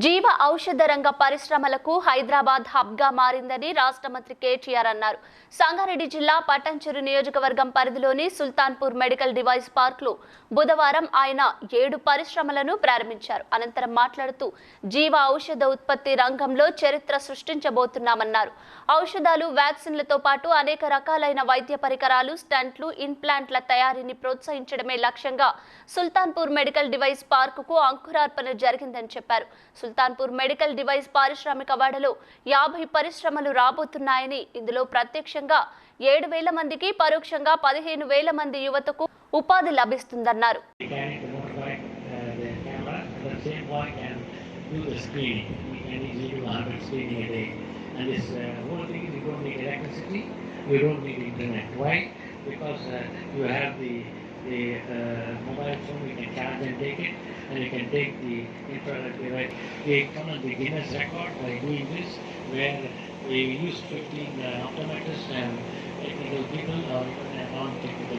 జీవ ఔషధ రంగ పరిశ్రమలకు హైదరాబాద్ హబ్ గా మారిందని రాష్ట్ర మంత్రి కేటీఆర్ అన్నారు. సంగారెడ్డి జిల్లా పటాన్చెరు నియోజకవర్గం పరిధిలోని సుల్తాన్పూర్ మెడికల్ డివైస్ పార్క్ లో బుధవారం ఆయన 7 పరిశ్రమలను ప్రారంభించారు. అనంతరం మాట్లాడుతూ జీవ ఔషధ ఉత్పత్తి రంగంలో చరిత్ర సృష్టించబోతున్నామన్నారు. ఔషధాలు, వ్యాక్సిన్లతో పాటు అనేక రకాలైన వైద్య పరికరాలు, స్టంట్లు, ఇంప్లాంట్ల తయారీని ప్రోత్సహించడమే లక్ష్యంగా సుల్తాన్పూర్ మెడికల్ డివైస్ పార్కుకు అంకురార్పణ జరిగిందని చెప్పారు. సుల్తాన్పూర్ మెడికల్ డివైస్ పారిశ్రామిక వాడలో 50 పరిశ్రమలు రాబోతున్నాయని, ఇందులో ప్రత్యక్షంగా 7,000 మందికి, పరోక్షంగా 15,000 మంది యువతకు ఉపాధి లభిస్తుందన్నారు. The mobile phone, you can charge and take it, and you can take the infrared device. We come on the Guinness record by doing this, where we use 15 optometrists and technical people or non-technical.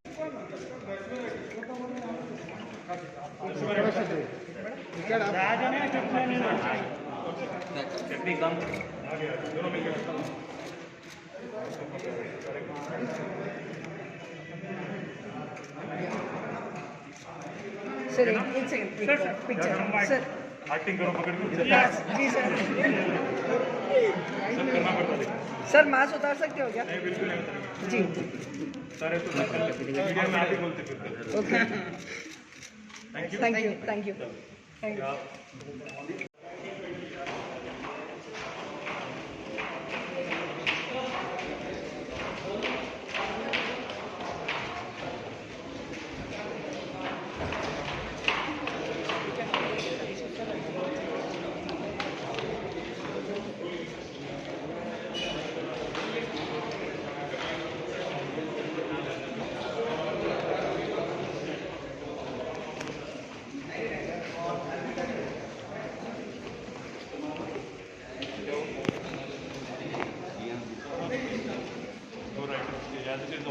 Sir, it's a picture. Sir, acting करो पकड़ के yes, जी sir. सब करना पड़ता है sir mask उतार सकते हो क्या? नहीं बिल्कुल नहीं होता जी. सारे तो मीडिया में आके बोलते फिरते okay. Thank you Thank you.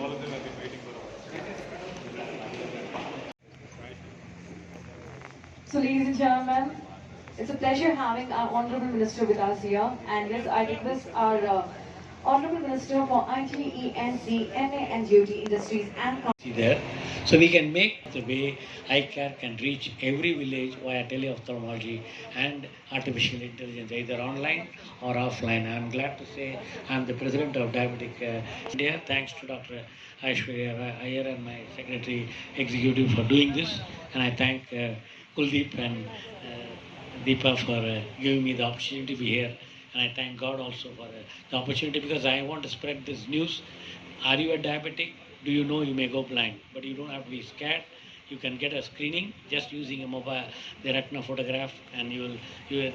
all of them have been waiting for. So, ladies and gentlemen, it's a pleasure having our Honorable Minister with us here. And yes, I request our Honorable Minister for IT, ENC, MA and DOT Industries and There, so we can make the way eye care can reach every village via teleophthalmology and artificial intelligence, either online or offline. I am glad to say I am the president of Diabetic India. Thanks to Dr. Aishwarya Iyer and my secretary executive for doing this, and I thank Kuldeep and Deepa for giving me the opportunity to be here, and I thank God also for the opportunity, because I want to spread this news. Are you a diabetic? Do you know you may go blind? But you don't have to be scared. You can get a screening just using a mobile, the retina photograph, and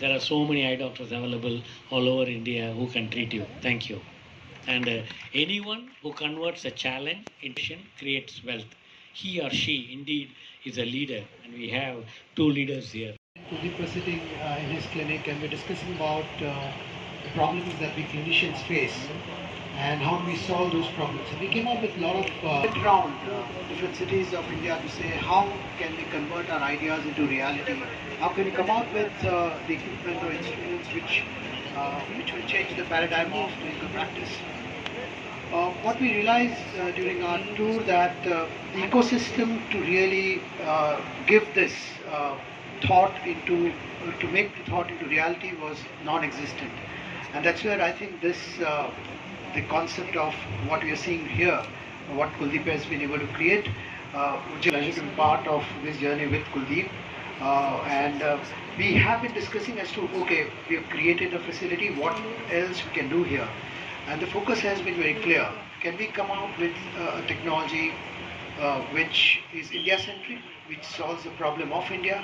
there are so many eye doctors available all over India who can treat you. Thank you. And anyone who converts a challenge into creates wealth. He or she indeed is a leader, and we have 2 leaders here. Kuldeep was sitting in his clinic, and we're discussing about the problems that we clinicians face and how do we solve those problems. And we came up with a lot of around different cities of India to say how can we convert our ideas into reality, how can we come out with the equipment or instruments which will change the paradigm of clinical practice. What we realized during our tour that the ecosystem to really give this thought into, to make the thought into reality was non-existent. And that's where I think this, the concept of what we are seeing here, what Kuldeep has been able to create, which is a pleasure to be part of this journey with Kuldeep. We have been discussing as to, okay, we have created a facility, what else we can do here? And the focus has been very clear. Can we come out with a technology which is India-centric, which solves the problem of India?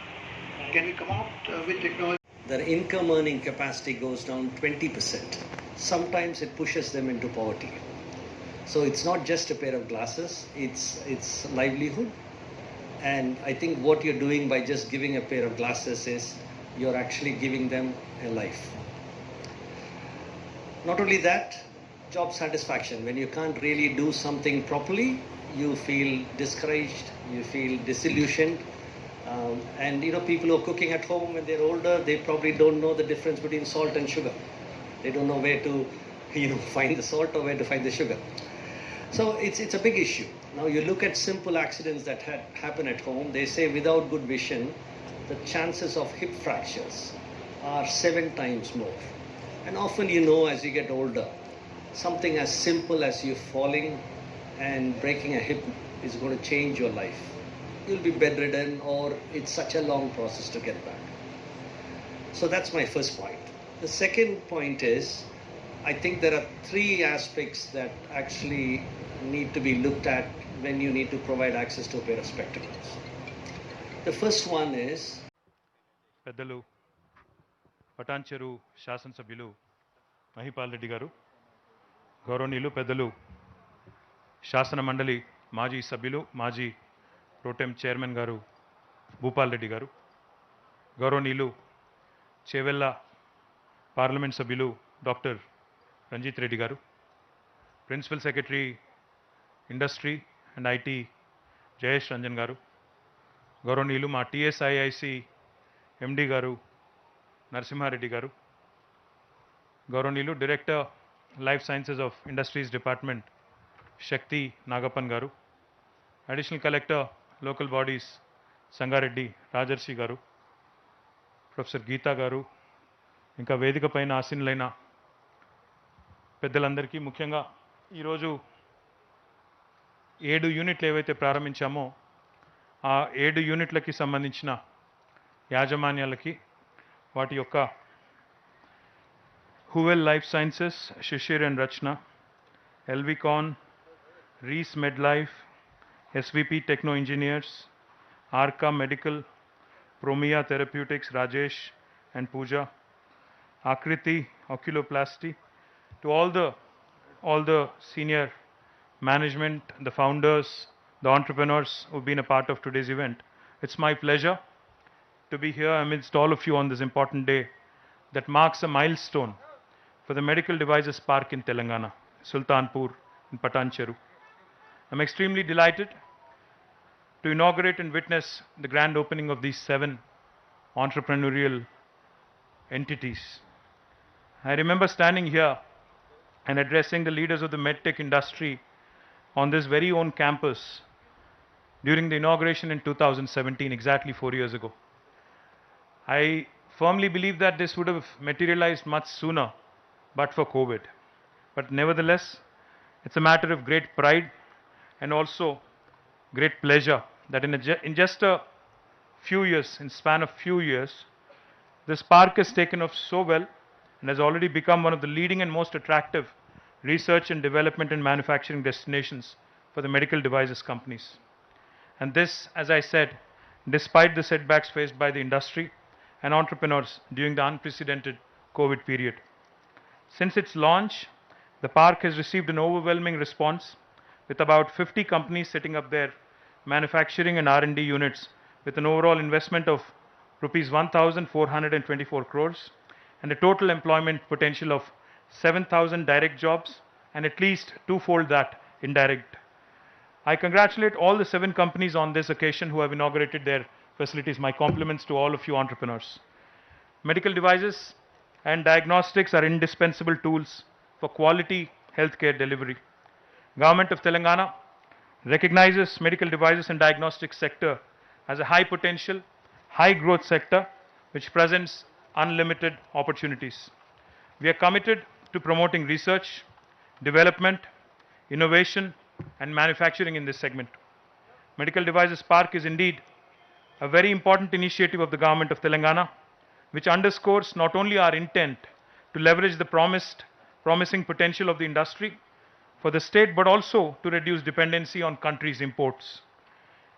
Can we come out with technology? Their income earning capacity goes down 20%. Sometimes it pushes them into poverty. So it's not just a pair of glasses, it's livelihood. And I think what you're doing by just giving a pair of glasses is you're actually giving them a life. Not only that, job satisfaction. When you can't really do something properly, you feel discouraged, you feel disillusioned, And people who are cooking at home when they're older, they probably don't know the difference between salt and sugar. They don't know where to find the salt or where to find the sugar. So it's a big issue. Now you look at simple accidents that happen at home. They say without good vision, the chances of hip fractures are 7 times more. And often as you get older, something as simple as you falling and breaking a hip is going to change your life. You'll be bedridden, or it's such a long process to get back. So that's my first point. The second point is, I think there are 3 aspects that actually need to be looked at when you need to provide access to a pair of spectacles. The first one is పెద్దలు పటాన్చెరు శాసనసభ్యులు మహిపాల్ రెడ్డి గారు, గౌరవనీయులు పెద్దలు శాసన మండలి మాజీ సభ్యులు మాజీ pro tem chairman గారు భూపాల్ రెడ్డి గారు, గౌరవనీయులు చేవెళ్ళ పార్లమెంట్ సభ్యులు doctor Ranjith Reddy garu, principal secretary industry and IT Jayesh Ranjan garu, గౌరవనీయులు మా టీఎస్ఐఐసి ఎండి గారు నరసింహారెడ్డి గారు, గౌరవనీయులు director life sciences of industries department Shakti Nagappan garu, additional collector local bodies Sangareddy Rajarshi garu, professor Gita గారు, ఇంకా వేదిక పైన ఆసీనులైన పెద్దలందరికీ, ముఖ్యంగా ఈరోజు 7 యూనిట్లు ఏవైతే ప్రారంభించామో ఆ 7 యూనిట్లకి సంబంధించిన యాజమాన్యాలకి, వాటి యొక్క Huwel life sciences, Shishir and Rachana, Elvicon, rees med life, SVP techno engineers, Arka medical, Promea therapeutics Rajesh and Pooja, Aakriti oculoplasty, to all the senior management, the founders, the entrepreneurs who've been a part of today's event. It's my pleasure to be here amidst all of you on this important day that marks a milestone for the Medical Devices Park in Telangana, Sultanpur in Patancheru. I'm extremely delighted to inaugurate and witness the grand opening of these 7 entrepreneurial entities. I remember standing here and addressing the leaders of the medtech industry on this very own campus during the inauguration in 2017, exactly 4 years ago. I firmly believe that this would have materialized much sooner but for COVID. But nevertheless, it's a matter of great pride and also great pleasure that in just a few years, in span of few years, this park has taken off so well and has already become one of the leading and most attractive research and development and manufacturing destinations for the medical devices companies. And this, as I said, despite the setbacks faced by the industry and entrepreneurs during the unprecedented COVID period. Since its launch, the park has received an overwhelming response, with about 50 companies setting up their manufacturing and R&D units with an overall investment of rupees 1,424 crores and a total employment potential of 7,000 direct jobs and at least 2-fold that indirect. I congratulate all the 7 companies on this occasion who have inaugurated their facilities. My compliments to all of you entrepreneurs. Medical devices and diagnostics are indispensable tools for quality healthcare delivery. Government of Telangana recognizes medical devices and diagnostics sector as a high potential, high growth sector which presents unlimited opportunities. We are committed to promoting research, development, innovation and manufacturing in this segment. Medical Devices Park is indeed a very important initiative of the Government of Telangana, which underscores not only our intent to leverage the promising potential of the industry for the state, but also to reduce dependency on countries' imports.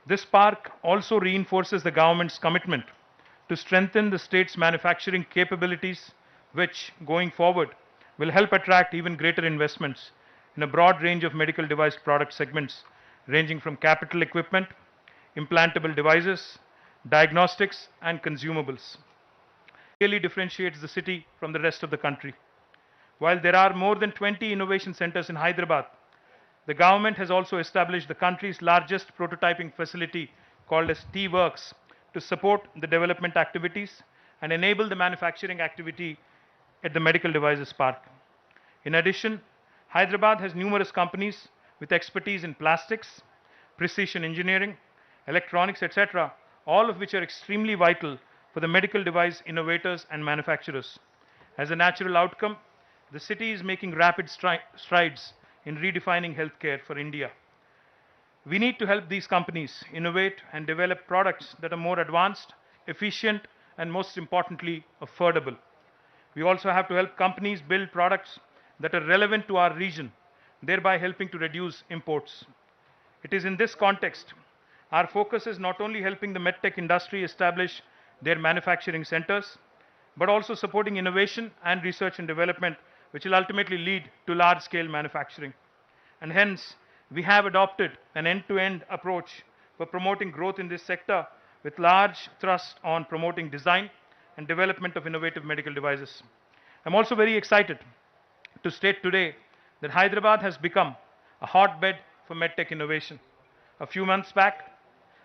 This park also reinforces the government's commitment to strengthen the state's manufacturing capabilities, which, going forward, will help attract even greater investments in a broad range of medical device product segments, ranging from capital equipment, implantable devices, diagnostics, and consumables. Really differentiates the city from the rest of the country. While there are more than 20 innovation centers in Hyderabad, the government has also established the country's largest prototyping facility called as T-Works to support the development activities and enable the manufacturing activity at the Medical Devices Park. In addition, Hyderabad has numerous companies with expertise in plastics, precision engineering, electronics, etc., all of which are extremely vital for the medical device innovators and manufacturers. As a natural outcome, the city is making rapid strides in redefining healthcare for India. We need to help these companies innovate and develop products that are more advanced, efficient, and most importantly, affordable. We also have to help companies build products that are relevant to our region, thereby helping to reduce imports. It is in this context, our focus is not only helping the medtech industry establish their manufacturing centers, but also supporting innovation and research and development, which will ultimately lead to large-scale manufacturing. And hence, we have adopted an end-to-end approach for promoting growth in this sector with large thrust on promoting design and development of innovative medical devices. I'm also very excited to state today that Hyderabad has become a hotbed for medtech innovation. A few months back,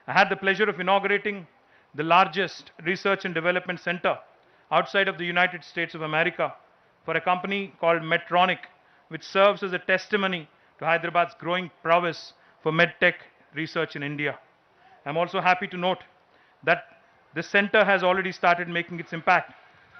I had the pleasure of inaugurating the largest research and development center outside of the United States of America for a company called Medtronic, which serves as a testimony to Hyderabad's growing prowess for medtech research in India. I'm also happy to note that the center has already started making its impact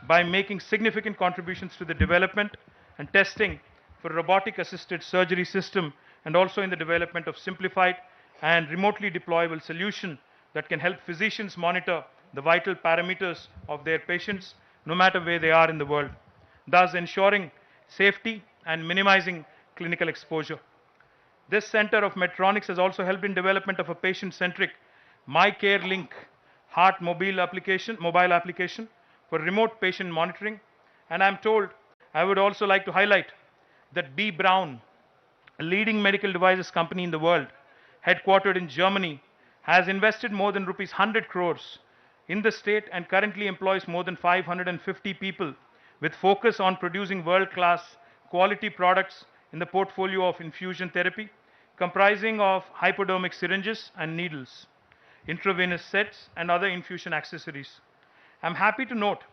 by making significant contributions to the development and testing for robotic-assisted surgery system, and also in the development of simplified and remotely deployable solution that can help physicians monitor the vital parameters of their patients no matter where they are in the world, thus ensuring safety and minimizing clinical exposure. This center of Medtronics has also helped in development of a patient-centric MyCare Link heart mobile application for remote patient monitoring. And I'm told I would also like to highlight that B. Braun, a leading medical devices company in the world, headquartered in Germany, has invested more than rupees 100 crores in the state and currently employs more than 550 people with focus on producing world-class quality products in the portfolio of infusion therapy, comprising of hypodermic syringes and needles, intravenous sets, and other infusion accessories. I'm happy to note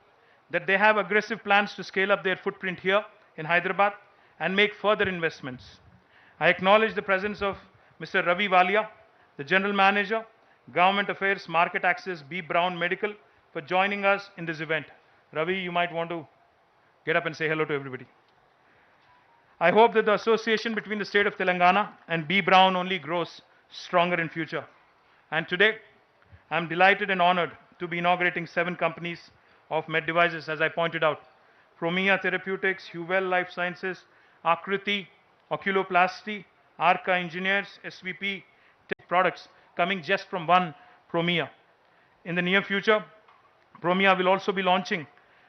that they have aggressive plans to scale up their footprint here in Hyderabad and make further investments. I acknowledge the presence of Mr. Ravi Walia, the General Manager, Government Affairs, Market Access, B. Braun Medical, for joining us in this event. Ravi, you might want to get up and say hello to everybody. I hope that the association between the state of Telangana and B. Braun only grows stronger in future. And today, I'm delighted and honored to be inaugurating 7 companies of med devices, as I pointed out. Promia Therapeutics, Huvel Life Sciences, Akriti, Oculoplasty, Arca Engineers, SVP Tech Products, coming just from one Promia. In the near future, Promia will also be launching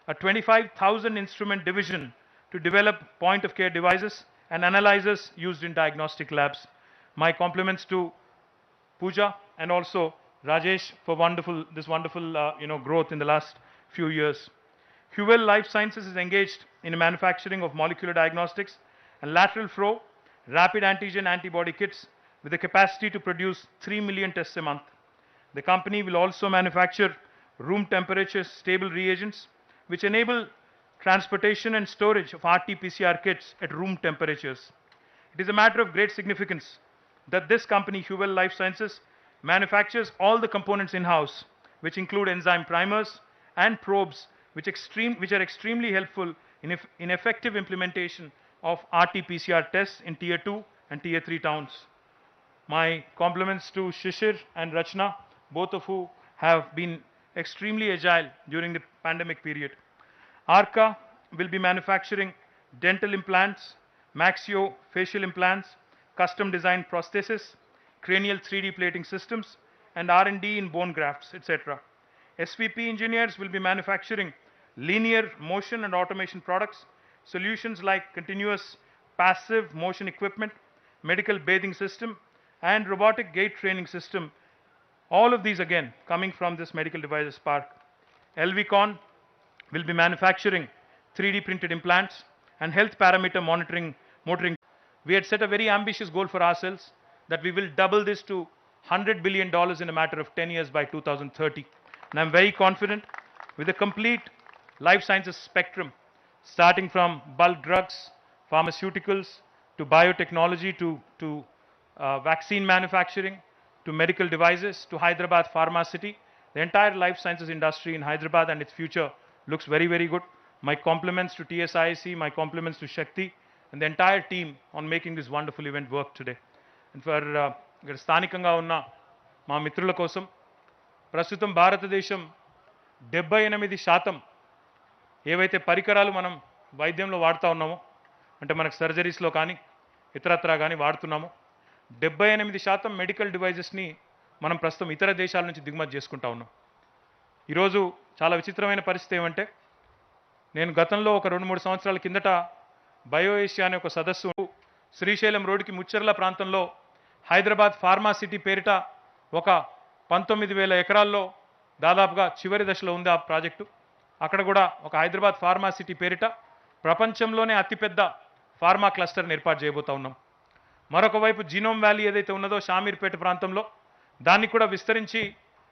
a 25,000 instrument division to develop point-of-care devices and analyzers used in diagnostic labs. My compliments to Pooja and also Rajesh for this wonderful growth in the last few years. Huvel Life Sciences is engaged in the manufacturing of molecular diagnostics and lateral flow rapid antigen antibody kits with the capacity to produce 3 million tests a month. The company will also manufacture room temperature stable reagents which enable transportation and storage of RT-PCR kits at room temperatures. It is a matter of great significance that this company, Huvel Life Sciences, manufactures all the components in-house, which include enzyme primers and probes, which are extremely helpful in effective implementation of RT-PCR tests in Tier 2 and Tier 3 towns. My compliments to Shishir and Rachna, both of who have been extremely agile during the pandemic period. Arca will be manufacturing dental implants, maxillofacial implants, custom designed prosthesis, cranial 3D plating systems, and R&D in bone grafts, etc. SVP engineers will be manufacturing linear motion and automation products, solutions like continuous passive motion equipment, medical bathing system, and robotic gait training system. All of these again coming from this medical devices park. LVCon will be manufacturing 3D printed implants and health parameter monitoring. We had set a very ambitious goal for ourselves that we will double this to $100 billion in a matter of 10 years by 2030. And I'm very confident with the complete life sciences spectrum, starting from bulk drugs, pharmaceuticals, to biotechnology, to vaccine manufacturing, to medical devices, to Hyderabad Pharma City. The entire life sciences industry in Hyderabad and its future looks very, very good. My compliments to TSIC, my compliments to Shakti, and the entire team on making this wonderful event work today. And for ఇక్కడ స్థానికంగా ఉన్న మా మిత్రుల కోసం ప్రస్తుతం భారతదేశం 78% ఏవైతే పరికరాలు మనం వైద్యంలో వాడుతూ ఉన్నామో, అంటే మనకు సర్జరీస్లో కానీ ఇతరత్రా కానీ వాడుతున్నామో, 78% మెడికల్ డివైజెస్ని మనం ప్రస్తుతం ఇతర దేశాల నుంచి దిగుమతి చేసుకుంటా ఉన్నాం. ఈరోజు చాలా విచిత్రమైన పరిస్థితి ఏమంటే, నేను గతంలో ఒక 2-3 సంవత్సరాల కిందట బయో ఏషియా అనే ఒక సదస్సు శ్రీశైలం రోడ్డుకి ముచ్చర్ల ప్రాంతంలో హైదరాబాద్ ఫార్మా సిటీ పేరిట ఒక 19,000 ఎకరాల్లో దాదాపుగా చివరి దశలో ఉంది ఆ ప్రాజెక్టు. అక్కడ కూడా ఒక హైదరాబాద్ ఫార్మా సిటీ పేరిట ప్రపంచంలోనే అతిపెద్ద ఫార్మా క్లస్టర్ని ఏర్పాటు చేయబోతా ఉన్నాం. మరొక వైపు జీనోమ్ వ్యాలీ ఏదైతే ఉన్నదో షామీర్పేట ప్రాంతంలో, దాన్ని కూడా విస్తరించి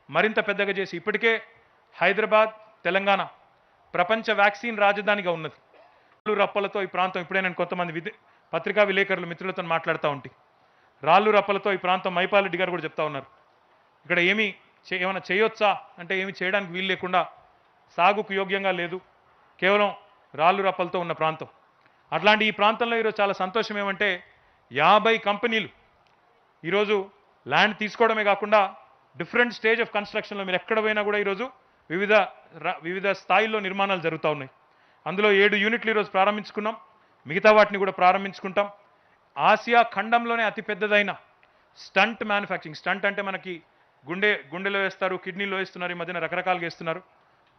మరింత పెద్దగా చేసి ఇప్పటికే హైదరాబాద్ తెలంగాణ ప్రపంచ వ్యాక్సిన్ రాజధానిగా ఉన్నది. రాళ్ళు రప్పలతో ఈ ప్రాంతం, ఇప్పుడే నేను కొంతమంది పత్రికా విలేకరులు మిత్రులతో మాట్లాడుతూ ఉంటే, రాళ్ళు రప్పలతో ఈ ప్రాంతం మైపాలరెడ్డి గారు కూడా చెప్తా ఉన్నారు, ఇక్కడ ఏమైనా చేయొచ్చా అంటే ఏమి చేయడానికి వీలు లేకుండా సాగుకు యోగ్యంగా లేదు, కేవలం రాళ్ళు రప్పలతో ఉన్న ప్రాంతం. అట్లాంటి ఈ ప్రాంతంలో ఈరోజు చాలా సంతోషం ఏమంటే 50 కంపెనీలు ఈరోజు ల్యాండ్ తీసుకోవడమే కాకుండా డిఫరెంట్ స్టేజ్ ఆఫ్ కన్స్ట్రక్షన్లో మీరు ఎక్కడ పోయినా కూడా ఈరోజు వివిధ స్థాయిల్లో నిర్మాణాలు జరుగుతూ ఉన్నాయి. అందులో 7 యూనిట్లు ఈరోజు ప్రారంభించుకున్నాం, మిగతా వాటిని కూడా ప్రారంభించుకుంటాం. ఆసియా ఖండంలోనే అతిపెద్దదైన స్టంట్ మ్యానుఫ్యాక్చరింగ్, స్టంట్ అంటే మనకి గుండెలో వేస్తారు, కిడ్నీలో వేస్తున్నారు, ఈ మధ్యన రకరకాలుగా వేస్తున్నారు,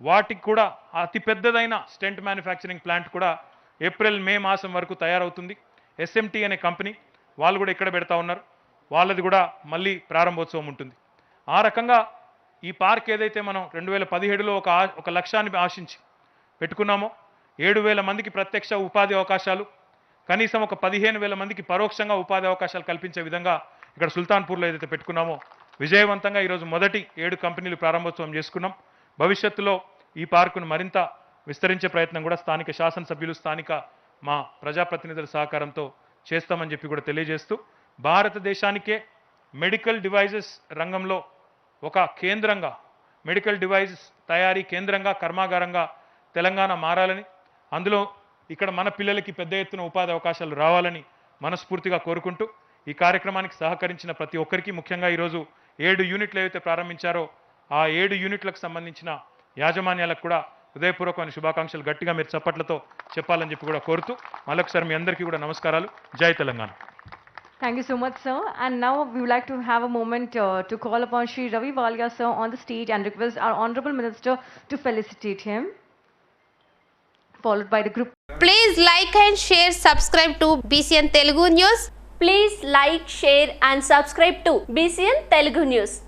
వాటికి కూడా అతిపెద్దదైన స్టెంట్ మ్యానుఫ్యాక్చరింగ్ ప్లాంట్ కూడా ఏప్రిల్-మే మాసం వరకు తయారవుతుంది. ఎస్ఎంటీ అనే కంపెనీ వాళ్ళు కూడా ఇక్కడ పెడతా ఉన్నారు, వాళ్ళది కూడా మళ్ళీ ప్రారంభోత్సవం ఉంటుంది. ఆ రకంగా ఈ పార్క్ ఏదైతే మనం 2017లో ఒక లక్ష్యాన్ని ఆశించి పెట్టుకున్నామో, 7,000 మందికి ప్రత్యక్ష ఉపాధి అవకాశాలు, కనీసం ఒక 15,000 మందికి పరోక్షంగా ఉపాధి అవకాశాలు కల్పించే విధంగా ఇక్కడ సుల్తాన్పూర్లో ఏదైతే పెట్టుకున్నామో విజయవంతంగా ఈరోజు మొదటి 7 కంపెనీలు ప్రారంభోత్సవం చేసుకున్నాం. భవిష్యత్తులో ఈ పార్కును మరింత విస్తరించే ప్రయత్నం కూడా స్థానిక శాసనసభ్యులు, స్థానిక మా ప్రజాప్రతినిధుల సహకారంతో చేస్తామని చెప్పి కూడా తెలియజేస్తూ, భారతదేశానికే మెడికల్ డివైజెస్ రంగంలో ఒక కేంద్రంగా, మెడికల్ డివైజెస్ తయారీ కేంద్రంగా, కర్మాగారంగా తెలంగాణ మారాలని, అందులో ఇక్కడ మన పిల్లలకి పెద్ద ఎత్తున ఉపాధి అవకాశాలు రావాలని మనస్ఫూర్తిగా కోరుకుంటూ, ఈ కార్యక్రమానికి సహకరించిన ప్రతి ఒక్కరికి, ముఖ్యంగా ఈరోజు 7 యూనిట్లు ఏవైతే ప్రారంభించారో ఆ 7 యూనిట్లకు సంబంధించిన యాజమాన్యాలకు కూడా హృదయపూర్వకమైన శుభాకాంక్షలు గట్టిగా మీరు చప్పట్లతో చెప్పాలని చెప్పి కూడా కోరుతూ, మళ్ళొకసారి మీ అందరికీ కూడా నమస్కారాలు. జై Telangana. Thank you so much, sir. And now we would like to have a moment to call upon Shri Ravi Walia, sir, on the stage and request our Honorable Minister to felicitate him, followed by the group. Please like and share, subscribe to BCN Telugu News. Please like, share and subscribe to BCN Telugu News.